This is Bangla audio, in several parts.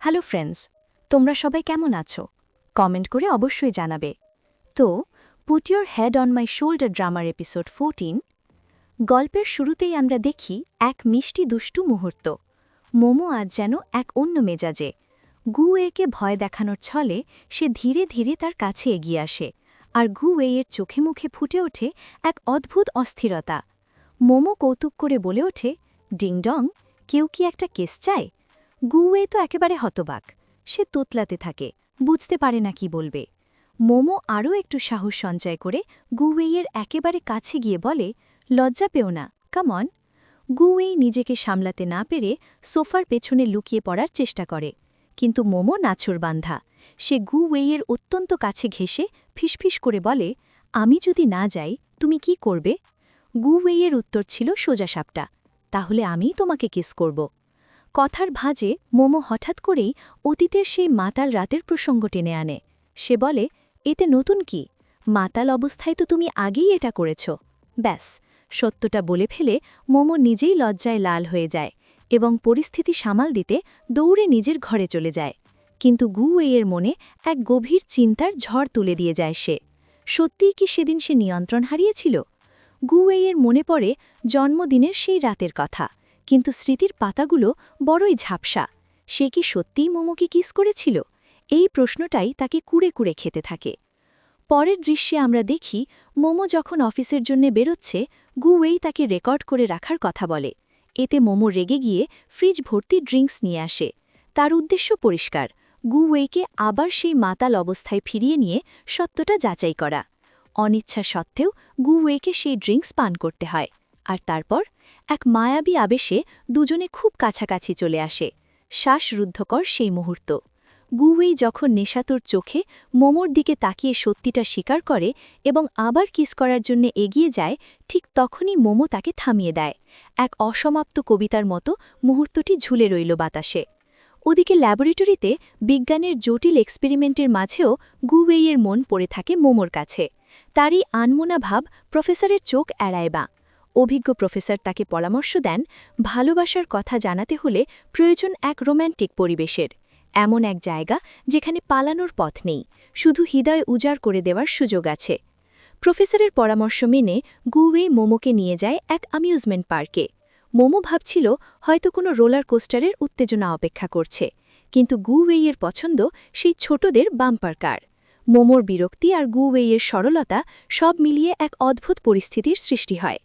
হ্যালো ফ্রেন্ডস, তোমরা সবাই কেমন আছো? কমেন্ট করে অবশ্যই জানাবে। তো put your head on my shoulder drummer episode 14। গল্পের শুরুতেই আমরা দেখি এক মিষ্টি দুষ্টু মুহূর্ত। মোমো আজ যেন এক অন্য মেজাজে। গুওয়েকে ভয় দেখানোর ছলে সে ধীরে ধীরে তার কাছে এগিয়ে আসে, আর গুওয়ের চোখে মুখে ফুটে ওঠে এক অদ্ভুত অস্থিরতা। মোমো কৌতুক করে বলে ওঠে, ডিংডং, কেউ কি একটা কেস চায়? গুওয়ে তো একেবারে হতবাক। সে তোতলাতে থাকে, বুঝতে পারে না কি বলবে। মোমো আরও একটু সাহস সঞ্চয় করে গুওয়েইয়ের একেবারে কাছে গিয়ে বলে, লজ্জা পেও না, কামন। গুওয়েই নিজেকে সামলাতে না পেরে সোফার পেছনে লুকিয়ে পড়ার চেষ্টা করে, কিন্তু মোমো নাছোড়বান্ধা। সে গুওয়েইয়ের অত্যন্ত কাছে ঘেঁষে ফিসফিস করে বলে, আমি যদি না যাই তুমি কি করবে? গুওয়েইয়ের উত্তর ছিল সোজাসাপটা, তাহলে আমিই তোমাকে কিস করব। কথার ভাঁজে মোমো হঠাৎ করেই অতীতের সেই মাতাল রাতের প্রসঙ্গ টেনে আনে। সে বলে, এতে নতুন কি? মাতাল অবস্থায় তো তুমি আগেই এটা করেছ। ব্যাস, সত্যটা বলে ফেলে মোমো নিজেই লজ্জায় লাল হয়ে যায় এবং পরিস্থিতি সামাল দিতে দৌড়ে নিজের ঘরে চলে যায়। কিন্তু গুওয়েইয়ের মনে এক গভীর চিন্তার ঝড় তুলে দিয়ে যায় সে। সত্যিই কি সেদিন সে নিয়ন্ত্রণ হারিয়েছিল? গুওয়েইয়ের মনে পড়ে জন্মদিনের সেই রাতের কথা, কিন্তু স্মৃতির পাতাগুলো বড়ই ঝাপসা। সে কি সত্যিই মোমোকে কিস করেছিল? এই প্রশ্নটাই তাকে কুড়ে কুড়ে খেতে থাকে। পরের দৃশ্যে আমরা দেখি মোমো যখন অফিসের জন্য বেরোচ্ছে, গুওয়েই তাকে রেকর্ড করে রাখার কথা বলে। এতে মোমো রেগে গিয়ে ফ্রিজ ভর্তি ড্রিঙ্কস নিয়ে আসে। তার উদ্দেশ্য পরিষ্কার, গুওয়েইকে আবার সেই মাতাল অবস্থায় ফিরিয়ে নিয়ে সত্যটা যাচাই করা। অনিচ্ছা সত্ত্বেও গুওয়েইকে সেই ড্রিঙ্কস পান করতে হয়, আর তারপর এক মায়াবী আবেশে দুজনে খুব কাছাকাছি চলে আসে। শ্বাসরুদ্ধকর সেই মুহূর্ত। গুওয়েই যখন নেশাতুর চোখে মোমোর দিকে তাকিয়ে সত্যিটা স্বীকার করে এবং আবার কিস করার জন্য এগিয়ে যায়, ঠিক তখনই মোমো তাকে থামিয়ে দেয়। এক অসমাপ্ত কবিতার মতো মুহূর্তটি ঝুলে রইল বাতাসে। ওদিকে ল্যাবরেটরিতে বিজ্ঞানের জটিল এক্সপেরিমেন্টের মাঝেও গুওয়েইয়ের মন পড়ে থাকে মোমোর কাছে। তারই আনমোনা ভাব প্রফেসরের চোখ এড়ায় বা। অভিজ্ঞ প্রফেসর তাকে পরামর্শ দেন, ভালোবাসার কথা জানাতে হলে প্রয়োজন এক রোম্যান্টিক পরিবেশের, এমন এক জায়গা যেখানে পালানোর পথ নেই, শুধু হৃদয় উজাড় করে দেওয়ার সুযোগ আছে। প্রফেসরের পরামর্শ মেনে গুওয়েই মোমোকে নিয়ে যায় এক অ্যামিউজমেন্ট পার্কে। মোমো ভাবছিল হয়তো কোনো রোলার কোস্টারের উত্তেজনা অপেক্ষা করছে, কিন্তু গুওয়েইয়ের পছন্দ সেই ছোটদের বাম্পার কার। মোমোর বিরক্তি আর গুওয়েইয়ের সরলতা সব মিলিয়ে এক অদ্ভুত পরিস্থিতির সৃষ্টি হয়।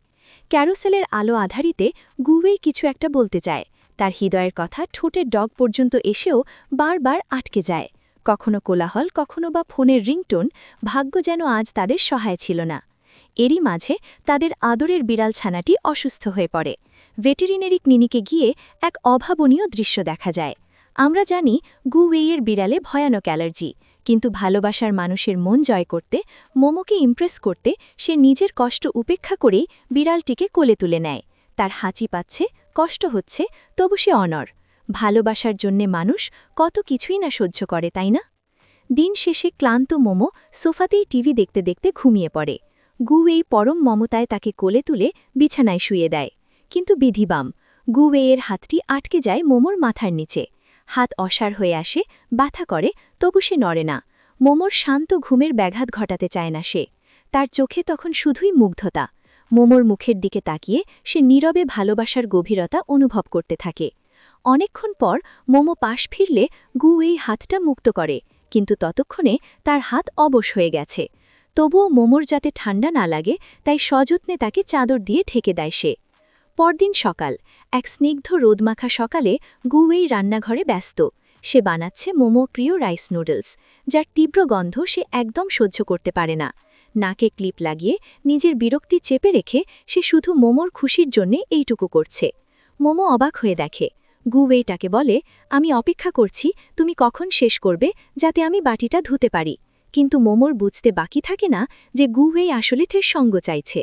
ক্যারোসেলের আলো আধারিতে গুওয়েই কিছু একটা বলতে চায়, তার হৃদয়ের কথা ঠোঁটের ডগ পর্যন্ত এসেও বারবার আটকে যায়। কখনো কোলাহল, কখনো বা ফোনের রিংটোন, ভাগ্য যেন আজ তাদের সহায় ছিল না। এরই মাঝে তাদের আদরের বিড়াল ছানাটি অসুস্থ হয়ে পড়ে। ভেটেরিনারি ক্লিনিকে গিয়ে এক অভাবনীয় দৃশ্য দেখা যায়। আমরা জানি গুওয়েইয়ের বিড়ালে ভয়ানক অ্যালার্জি, কিন্তু ভালোবাসার মানুষের মন জয় করতে, মোমোকে ইমপ্রেস করতে সে নিজের কষ্ট উপেক্ষা করেই বিড়ালটিকে কোলে তুলে নেয়। তার হাঁচি পাচ্ছে, কষ্ট হচ্ছে, তবু সে অনড়। ভালোবাসার জন্যে মানুষ কত কিছুই না সহ্য করে, তাই না? দিন শেষে ক্লান্ত মোমো সোফাতেই টিভি দেখতে দেখতে ঘুমিয়ে পড়ে। গুওয়েই পরম মমতায় তাকে কোলে তুলে বিছানায় শুয়ে দেয়। কিন্তু বিধিবাম, গুওয়েইয়ের হাতটি আটকে যায় মোমোর মাথার নিচে। হাত অসাড় হয়ে আসে, ব্যথা করে, তবু সে নড়ে না। মোমোর শান্ত ঘুমের ব্যাঘাত ঘটাতে চায় না সে। তার চোখে তখন শুধুই মুগ্ধতা। মোমোর মুখের দিকে তাকিয়ে সে নীরবে ভালোবাসার গভীরতা অনুভব করতে থাকে। অনেকক্ষণ পর মোমো পাশ ফিরলে গুওয়েই হাতটা মুক্ত করে, কিন্তু ততক্ষণে তার হাত অবশ হয়ে গেছে। তবুও মোমোর যাতে ঠান্ডা না লাগে তাই সযত্নে তাকে চাদর দিয়ে ঢেকে দেয় সে। পরদিন সকাল, এক স্নিগ্ধ রোদমাখা সকালে গুওয়েই রান্নাঘরে ব্যস্ত। সে বানাচ্ছে মোমো প্রিয় রাইস নুডলস, যার তীব্র গন্ধ সে একদম সহ্য করতে পারে না। নাকে ক্লিপ লাগিয়ে নিজের বিরক্তি চেপে রেখে সে শুধু মোমোর খুশির জন্যে এইটুকু করছে। মোমো অবাক হয়ে দেখে। গুওয়েই তাকে বলে, আমি অপেক্ষা করছি তুমি কখন শেষ করবে, যাতে আমি বাটিটা ধুতে পারি। কিন্তু মোমোর বুঝতে বাকি থাকে না যে গুওয়েই আসলে থের সঙ্গ চাইছে।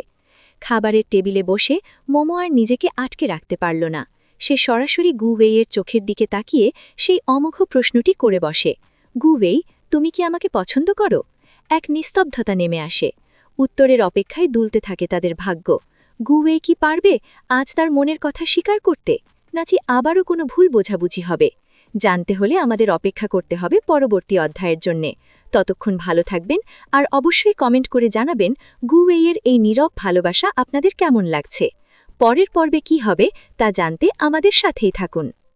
খাবারের টেবিলে বসে মোমো আর নিজেকে আটকে রাখতে পারল না। সে সরাসরি গুওয়েইয়ের চোখের দিকে তাকিয়ে সেই অমোঘ প্রশ্নটি করে বসে, গুওয়েই, তুমি কি আমাকে পছন্দ করো? এক নিস্তব্ধতা নেমে আসে। উত্তরের অপেক্ষায় দুলতে থাকে তাদের ভাগ্য। গুওয়েই কি পারবে আজ তার মনের কথা স্বীকার করতে, নাকি আবারও কোনো ভুল বোঝাবুঝি হবে? জানতে হলে আমাদের অপেক্ষা করতে হবে পরবর্তী অধ্যায়ের জন্যে। ততক্ষণ ভালো থাকবেন আর অবশ্যই কমেন্ট করে জানাবেন গুওয়েইয়ের এই নীরব ভালোবাসা আপনাদের কেমন লাগছে। পরের পর্বে কি হবে তা জানতে আমাদের সাথেই থাকুন।